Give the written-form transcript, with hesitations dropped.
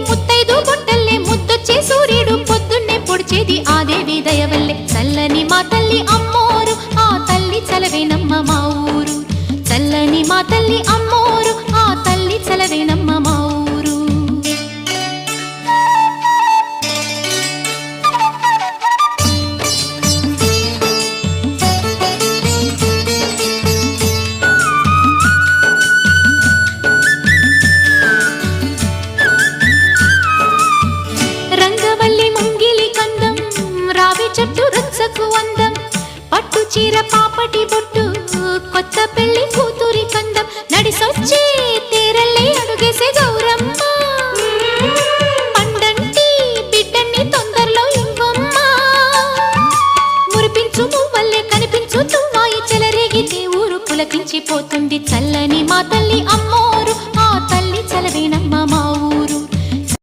ముత్తైదు బొట్టల్లే ముద్దొచ్చే సూర్యుడు పొద్దున్నే పొడిచేది ఆ దేవి దయవల్లే చల్లని మా తల్లి అమ్మోరు ఆ తల్లి చలవేనమ్మ మా ఊరు చల్లని మా తల్లి అమ్మోరు ఆ తల్లి చలవేనమ్మ మా ఊరు రంగవల్లి ముంగిలి కందం రావి చెట్టు రచ్చకు అందం పట్టు చీర పాపటి బొట్టు కొత్త పెళ్లి కూతురి కందం నడిసొచ్చే